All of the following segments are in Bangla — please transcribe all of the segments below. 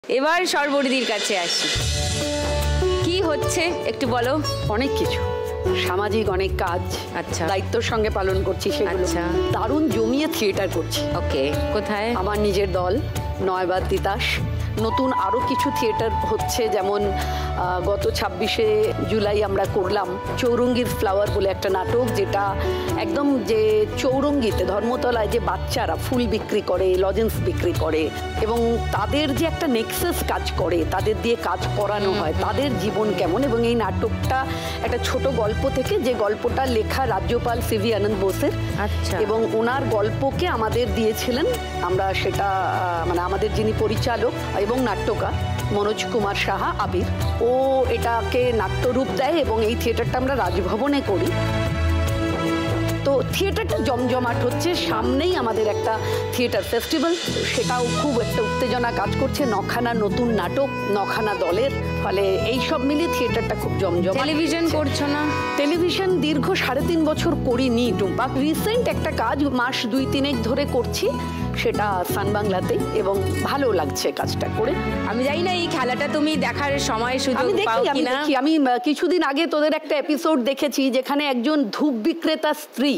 এবার সর্বরিদির কাছে আসি, কি হচ্ছে একটু বলো। অনেক কিছু সামাজিক অনেক কাজ, আচ্ছা, দায়িত্বর সঙ্গে পালন করছি সেগুলো। আচ্ছা, দারুণ জমিয়ে থিয়েটার করছি। ওকে, কোথায়? আমার নিজের দল নয়বাদ তিতাস। নতুন আরও কিছু থিয়েটার হচ্ছে, যেমন গত 26শে জুলাই আমরা করলাম চৌরঙ্গীর ফ্লাওয়ার বলে একটা নাটক, যেটা একদম যে চৌরঙ্গিতে ধর্মতলায় যে বাচ্চারা ফুল বিক্রি করে, লজেন্স বিক্রি করে এবং তাদের যে একটা নেক্সাস কাজ করে, তাদের দিয়ে কাজ করানো হয়, তাদের জীবন কেমন। এবং এই নাটকটা একটা ছোট গল্প থেকে, যে গল্পটা লেখা রাজ্যপাল সিভি আনন্দ বোসের, আচ্ছা, এবং ওনার গল্পকে আমাদের দিয়েছিলেন। আমরা সেটা মানে আমাদের যিনি পরিচালক এবং নাট্যকার মনোজ কুমার সাহা আবির, ও এটাকে নাট্যরূপ দেয় এবং এই থিয়েটারটা আমরা রাজভবনে করি। তো থিয়েটারটা জমজমাট হচ্ছে। সামনেই আমাদের একটা থিয়েটার ফেস্টিভ্যাল, সেটাও খুব একটা উত্তেজনা কাজ করছে। 9খানা নতুন নাটক, 9খানা দলের, ফলে এই সব মিলিয়ে থিয়েটারটা খুব জমজমাট। টেলিভিশন করছো না? টেলিভিশন দীর্ঘ 3.5 বছর করিনি টুম্পা। রিসেন্ট একটা কাজ মাস 2-3 ধরে করছি, সেটা সান বাংলাতে, এবং ভালো লাগছে কাজটা করে। আমি জানি না এই খেলাটা তুমি দেখার সময় সুযোগ আমি পাও কিনা। আমি কিছুদিন আগে তোদের একটা এপিসোড দেখেছি, যেখানে একজন ধূপ বিক্রেতা স্ত্রী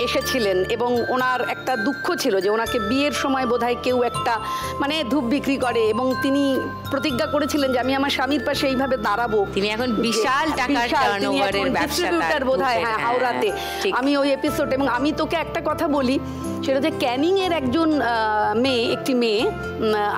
এসেছিলেন এবং ওনার একটা দুঃখ ছিল যে ওনাকে বিয়ের সময় বোধহয় কেউ একটা মানে ধূপ বিক্রি করে, এবং তিনি প্রতিজ্ঞা করেছিলেন যে আমি আমার স্বামীর পাশে এইভাবে দাঁড়াবো। তিনি এখন বিশাল টাকার টার্নওভারের ব্যবসাদার বোধহয়, হ্যাঁ, হাওড়াতে। আমি ওই এপিসোড, এবং আমি তোকে একটা কথা বলি, সেটা যে ক্যানিং এর একজন একটি মেয়ে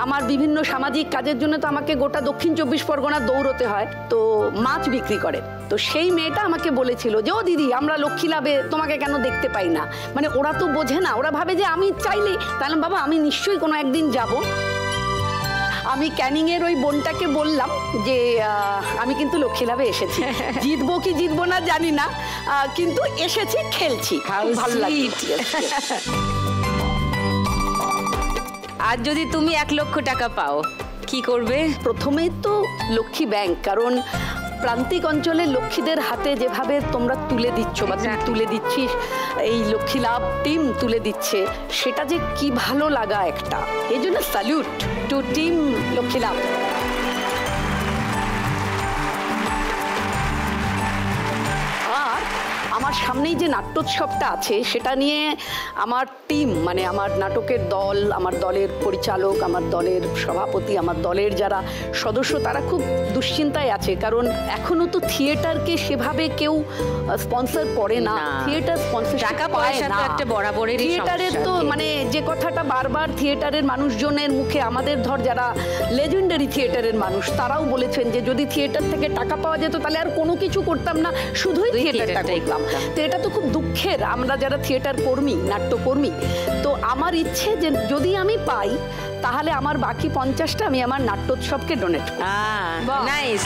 আমার বিভিন্ন সামাজিক কাজের জন্য তো আমাকে গোটা দক্ষিণ 24 পরগনা দৌড়তে হয়, তো মাছ বিক্রি করে। তো সেই মেয়েটা আমাকে বলেছিল যে ও দিদি, আমরা লক্ষ্মী লাভে তোমাকে কেন দেখতে পাই না। মানে ওরা তো বোঝে না, ওরা ভাবে যে আমি চাইলে, তাহলে বাবা আমি নিশ্চয়ই কোনো একদিন যাব। আমি ক্যানিং এর ওই বোনটাকে বললাম যে আমি কিন্তু লক্ষ্মী লাভে এসেছি, জিতবো কি জিতবো না জানি না, কিন্তু এসেছি, খেলছি, ভালো লাগছে। আর যদি তুমি 1 লক্ষ টাকা পাও, কি করবে? প্রথমেই তো লক্ষ্মী ব্যাংক, কারণ প্রান্তিক অঞ্চলের লক্ষ্মীদের হাতে যেভাবে তোমরা তুলে দিচ্ছ বা তুলে দিচ্ছিস, এই লক্ষ্মী লাভ টিম তুলে দিচ্ছে, সেটা যে কি ভালো লাগা একটা। এই জন্য স্যালিউট টু টিম লক্ষ্মী লাভ। আর আমার সামনেই যে নাট্যোৎসবটা আছে, সেটা নিয়ে আমার টিম, মানে আমার নাটকের দল, আমার দলের পরিচালক, আমার দলের সভাপতি, আমার দলের যারা সদস্য, তারা খুব দুশ্চিন্তায় আছে। কারণ এখনো তো থিয়েটারকে সেভাবে কেউ স্পন্সর করে না। থিয়েটার স্পন্সর টাকা পয়সা তো একটা বরাবরেরই সমস্যা। থিয়েটারের তো মানে যে কথাটা বারবার থিয়েটারের মানুষজনের মুখে, আমাদের ধর যারা লেজেন্ডারি থিয়েটারের মানুষ, তারাও বলেছেন যে যদি থিয়েটার থেকে টাকা পাওয়া যেত তাহলে আর কোনো কিছু করতাম না, শুধুই থিয়েটারটা করতাম। তো এটা তো খুব দুঃখের, আমরা যারা থিয়েটার কর্মী, নাট্যকর্মী। তো আমার ইচ্ছে যে যদি আমি পাই, তাহলে আমার বাকি 50টা আমি আমার নাট্যোৎসবকে ডোনেট করি। নাইস।